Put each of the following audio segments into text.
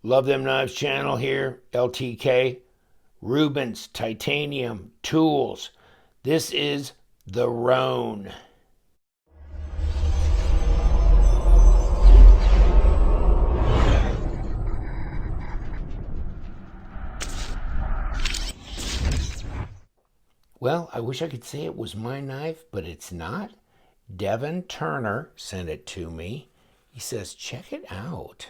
Love Them Knives channel here, LTK. Rubens Titanium Tools. This is the Rone. Well, I wish I could say it was my knife, but it's not. Devin Turner sent it to me. He says, check it out.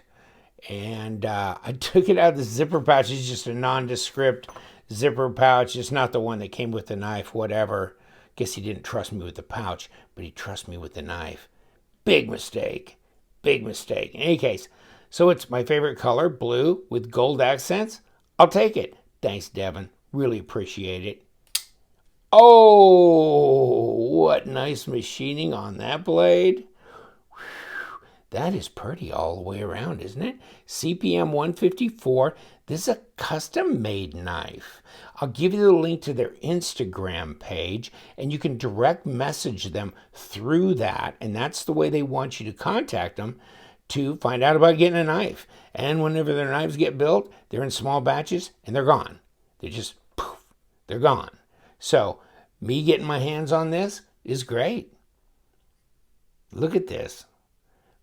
And I took it out of the zipper pouch. It's just a nondescript zipper pouch. It's not the one that came with the knife, whatever. Guess he didn't trust me with the pouch, but he trusts me with the knife. Big mistake. Big mistake. In any case, so it's my favorite color, blue with gold accents. I'll take it. Thanks, Devin. Really appreciate it. Oh, what nice machining on that blade. That is pretty all the way around, isn't it? CPM 154. This is a custom-made knife. I'll give you the link to their Instagram page, and you can direct message them through that, and that's the way they want you to contact them to find out about getting a knife. And whenever their knives get built, they're in small batches, and they're gone. They just, poof, they're gone. So me getting my hands on this is great. Look at this.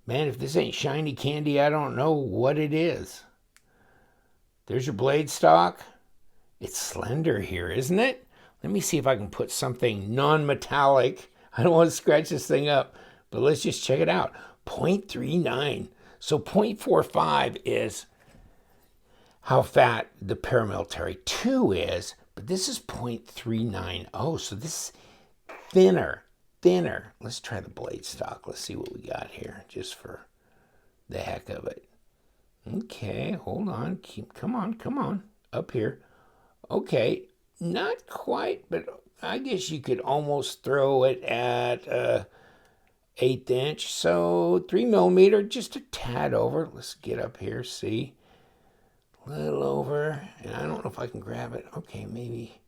Man, if this ain't shiny candy, I don't know what it is. There's your blade stock. It's slender here, isn't it? Let me see if I can put something non-metallic. I don't want to scratch this thing up, but let's just check it out. 0.39. So 0.45 is how fat the paramilitary 2 is, but this is 0.390. So this is thinner. Let's try the blade stock. Let's see what we got here, just for the heck of it. Okay, hold on. Come on. Up here. Okay, not quite, but I guess you could almost throw it at 1/8 inch. So 3mm, just a tad over. Let's get up here, see. A little over. And I don't know if I can grab it. Okay, maybe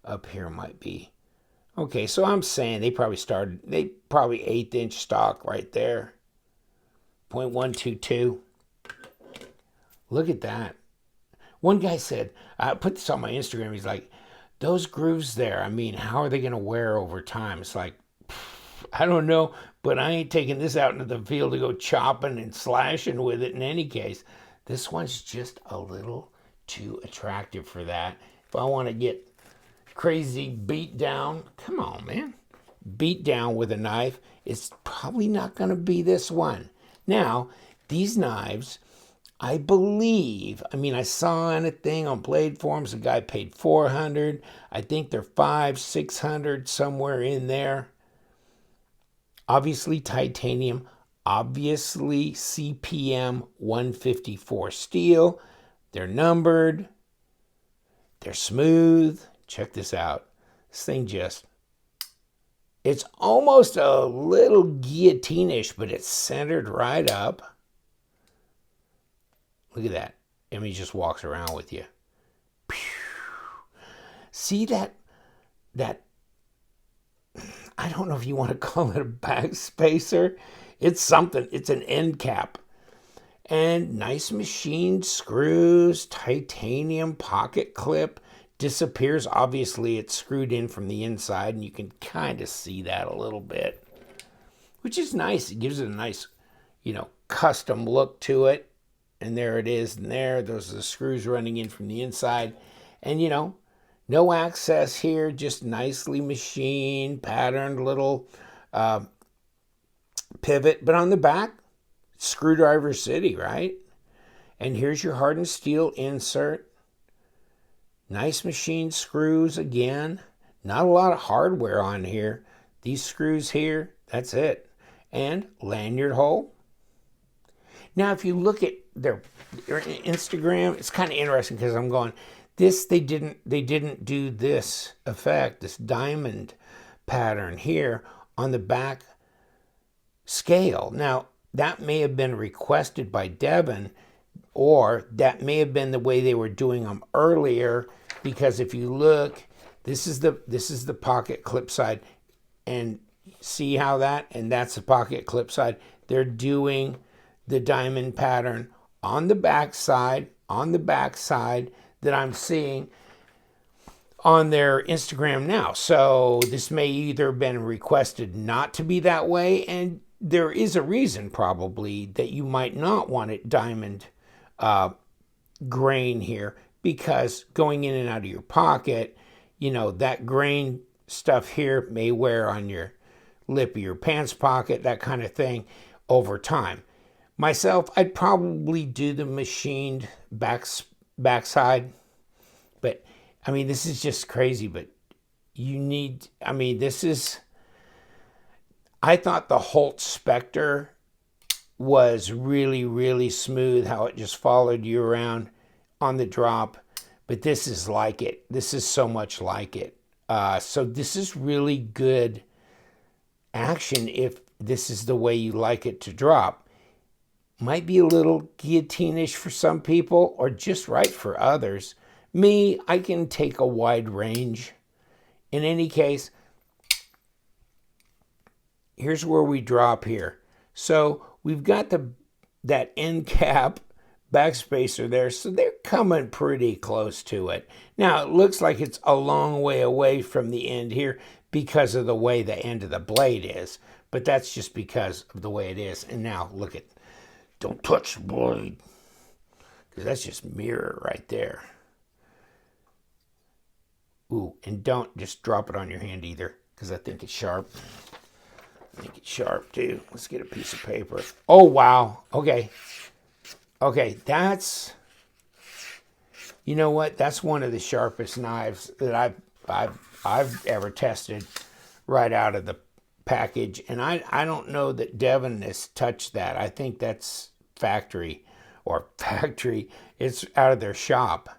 up here might be. Okay, so I'm saying they probably 1/8 inch stock right there. 0.122. Look at that. One guy said, I put this on my Instagram, he's like, those grooves there, I mean, how are they going to wear over time? It's like, I don't know, but I ain't taking this out into the field to go chopping and slashing with it in any case. This one's just a little too attractive for that. If I want to get crazy beat down, come on, man. Beat down with a knife, it's probably not going to be this one. Now, these knives, I believe, I saw on a thing on Blade Forums, a guy paid $400. I think they're $500, $600, somewhere in there. Obviously titanium, obviously CPM 154 steel. They're numbered. They're smooth. Check this out. This thing it's almost a little guillotine-ish, but it's centered right up. Look at that. He just walks around with you. See that, I don't know if you want to call it a back spacer. It's something. It's an end cap. And nice machined screws, titanium pocket clip. Disappears. Obviously, it's screwed in from the inside, and you can kind of see that a little bit, which is nice. It gives it a nice, custom look to it. And there it is, and those are the screws running in from the inside. And, no access here, just nicely machined, patterned little pivot. But on the back, screwdriver city, right? And here's your hardened steel insert. Nice machined screws again. Not a lot of hardware on here. These screws here, that's it. And lanyard hole. Now, if you look at their Instagram, it's kind of interesting because I'm going, they didn't do this effect, this diamond pattern here on the back scale. Now, that may have been requested by Devin, or that may have been the way they were doing them earlier, because if you look, this is the pocket clip side, and see how and that's the pocket clip side. They're doing the diamond pattern on the back side, that I'm seeing on their Instagram now. So this may either have been requested not to be that way, and there is a reason probably that you might not want it diamond grain here, because going in and out of your pocket, you know, that grain stuff here may wear on your lip of your pants pocket, that kind of thing, over time. Myself, I'd probably do the machined backside, but I mean, this is just crazy, but you need, I mean, this is, I thought the Holt Spectre was really, really smooth, how it just followed you around on the drop, but this is like it. This is so much like it. So this is really good action if this is the way you like it to drop. Might be a little guillotine-ish for some people, or just right for others. Me, I can take a wide range. In any case, here's where we drop here. So we've got that end cap backspacer there, so they're coming pretty close to it. Now, it looks like it's a long way away from the end here because of the way the end of the blade is, but that's just because of the way it is. And now, look at, don't touch the blade, because that's just mirror right there. Ooh, and don't just drop it on your hand either, because I think it's sharp. I think it's sharp too. Let's get a piece of paper. Oh, wow. Okay. Okay, that's, you know what? That's one of the sharpest knives that I've ever tested right out of the package. And I don't know that Devon has touched that. I think that's factory. It's out of their shop.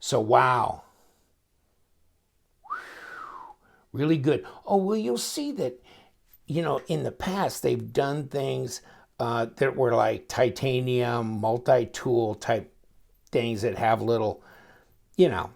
So, wow. Really good. Oh, well, you'll see that, you know, in the past, they've done things that were like titanium, multi-tool type things that have little, you know,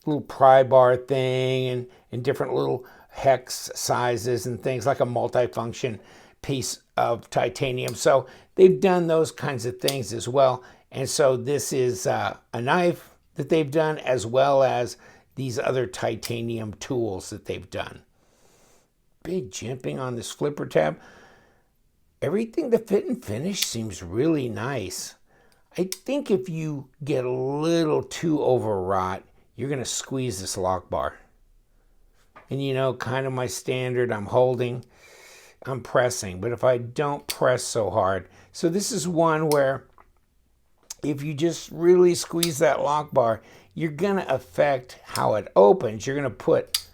little pry bar thing and different little hex sizes and things, like a multi-function piece of titanium. So they've done those kinds of things as well. And so this is a knife that they've done, as well as these other titanium tools that they've done. Big jimping on this flipper tab. Everything, the fit and finish seems really nice. I think if you get a little too overwrought, you're going to squeeze this lock bar. And you know, kind of my standard, I'm holding, I'm pressing. But if I don't press so hard, so this is one where if you just really squeeze that lock bar, you're going to affect how it opens. You're going to put,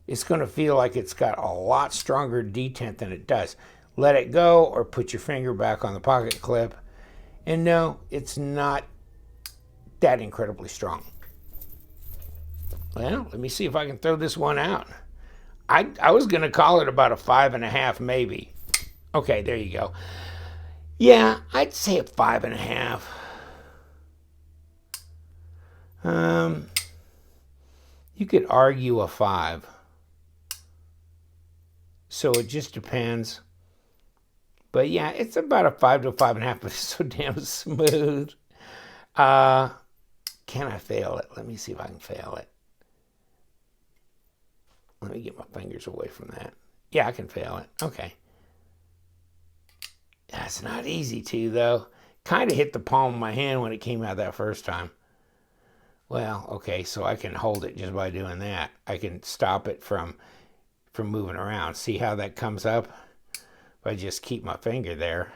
it's going to feel like it's got a lot stronger detent than it does. Let it go, or put your finger back on the pocket clip. And no, it's not that incredibly strong. Well, let me see if I can throw this one out. I was going to call it about a 5.5 maybe. Okay, there you go. Yeah, I'd say a 5.5. You could argue a 5. So it just depends. But yeah, it's about a 5 to a 5.5, but it's so damn smooth. Can I fail it? Let me see if I can fail it. Let me get my fingers away from that. Yeah, I can fail it. Okay. That's not easy to, though. Kind of hit the palm of my hand when it came out that first time. Well, okay, so I can hold it just by doing that. I can stop it from moving around. See how that comes up? If I just keep my finger there.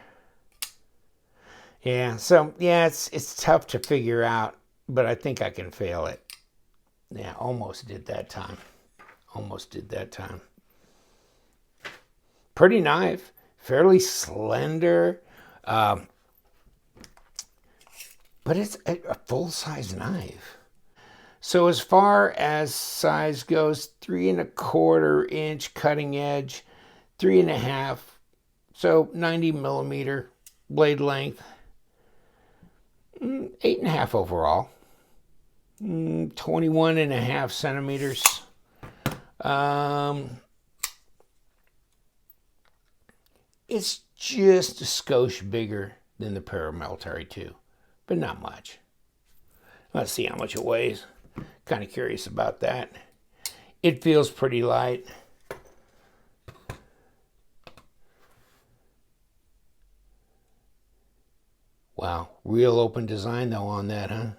Yeah, so, yeah, it's tough to figure out, but I think I can fail it. Yeah, almost did that time. Almost did that time. Pretty knife. Fairly slender. But it's a full-size knife. So as far as size goes, 3¼ inch cutting edge, 3.5, so 90 millimeter blade length, 8.5 overall, 21.5 centimeters. It's just a skosh bigger than the paramilitary 2, but not much. Let's see how much it weighs. Kind of curious about that. It feels pretty light. Wow, real open design though on that, huh?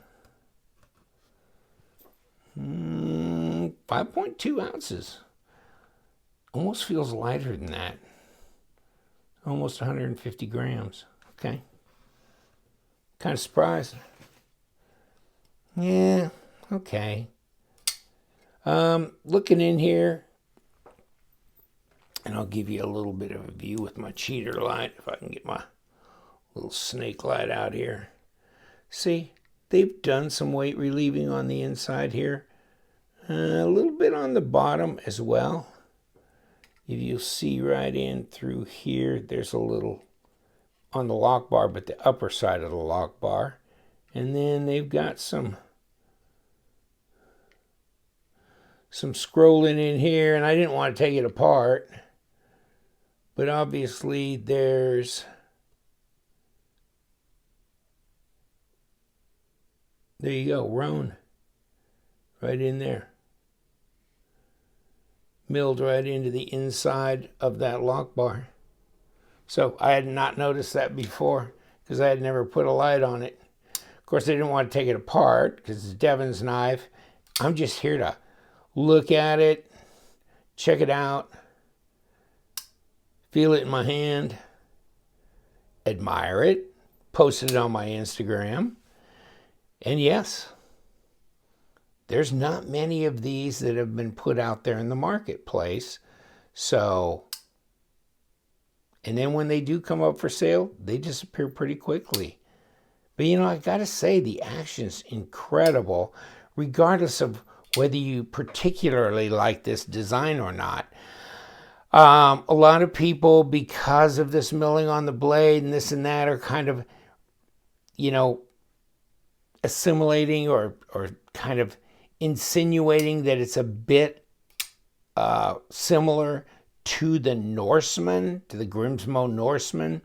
5.2 ounces. Almost feels lighter than that. Almost 150 grams. Okay. Kind of surprised. Yeah, okay. Looking in here, and I'll give you a little bit of a view with my cheater light, if I can get my little snake light out here. See, they've done some weight relieving on the inside here. A little bit on the bottom as well. If you'll see right in through here, there's a little on the lock bar, but the upper side of the lock bar. And then they've got some scrolling in here, and I didn't want to take it apart. But obviously there's there you go, Rone. Right in there. Milled right into the inside of that lock bar. So I had not noticed that before because I had never put a light on it. Of course, I didn't want to take it apart because it's Devin's knife. I'm just here to look at it, check it out, feel it in my hand, admire it, post it on my Instagram. And yes, there's not many of these that have been put out there in the marketplace. So, and then when they do come up for sale, they disappear pretty quickly. But you know, I gotta say, the action's incredible, regardless of whether you particularly like this design or not. A lot of people, because of this milling on the blade and this and that, are kind of, you know, assimilating or kind of insinuating that it's a bit similar to the Norseman, to the Grimsmo Norseman.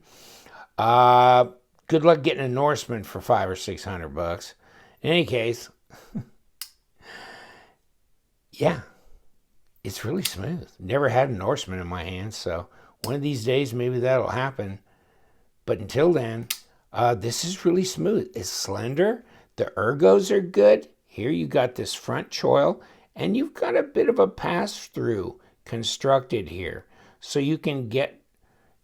Good luck getting a Norseman for $500 or $600. In any case, yeah, it's really smooth. Never had a Norseman in my hands, so one of these days maybe that'll happen. But until then, this is really smooth. It's slender. The ergos are good. Here you got this front choil, and you've got a bit of a pass-through constructed here. So you can get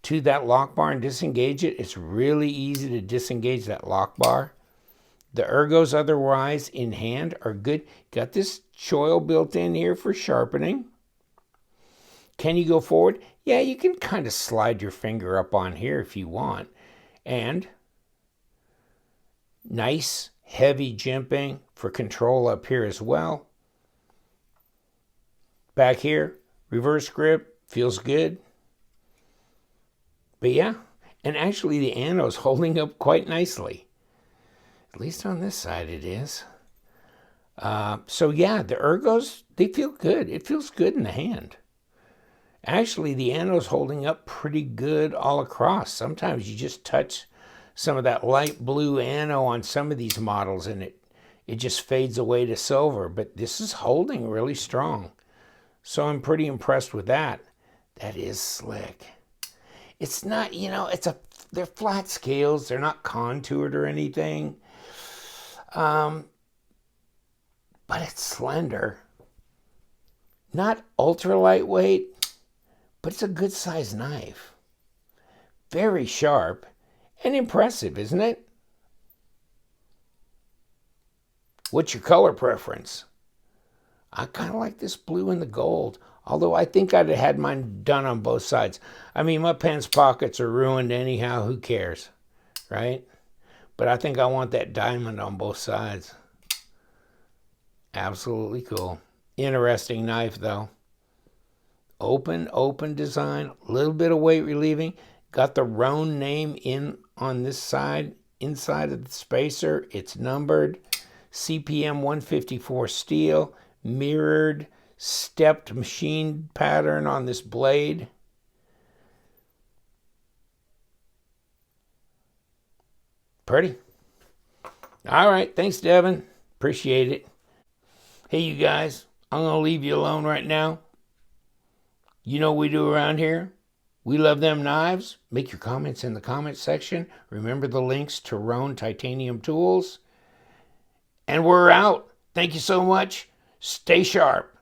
to that lock bar and disengage it. It's really easy to disengage that lock bar. The ergos otherwise in hand are good. Got this choil built in here for sharpening. Can you go forward? Yeah, you can kind of slide your finger up on here if you want. And nice heavy jimping for control up here as well. Back here, reverse grip, feels good. But yeah, and actually the ano's holding up quite nicely. At least on this side it is. So yeah, the ergos, they feel good. It feels good in the hand. Actually, the ano's holding up pretty good all across. Sometimes you just touch some of that light blue ano on some of these models and it just fades away to silver. But this is holding really strong. So I'm pretty impressed with that. That is slick. It's not, you know, they're flat scales. They're not contoured or anything. But it's slender. Not ultra lightweight, but it's a good sized knife. Very sharp and impressive, isn't it? What's your color preference? I kind of like this blue and the gold, although I think I'd have had mine done on both sides. I mean, my pants pockets are ruined anyhow. Who cares, right? But I think I want that diamond on both sides. Absolutely cool. Interesting knife, though. Open design, a little bit of weight relieving. Got the Rone name in on this side, inside of the spacer. It's numbered. CPM 154 steel, mirrored, stepped machine pattern on this blade. Pretty. All right. Thanks, Devin. Appreciate it. Hey, you guys. I'm going to leave you alone right now. You know what we do around here? We love them knives. Make your comments in the comments section. Remember the links to Rone titanium tools. And we're out. Thank you so much. Stay sharp.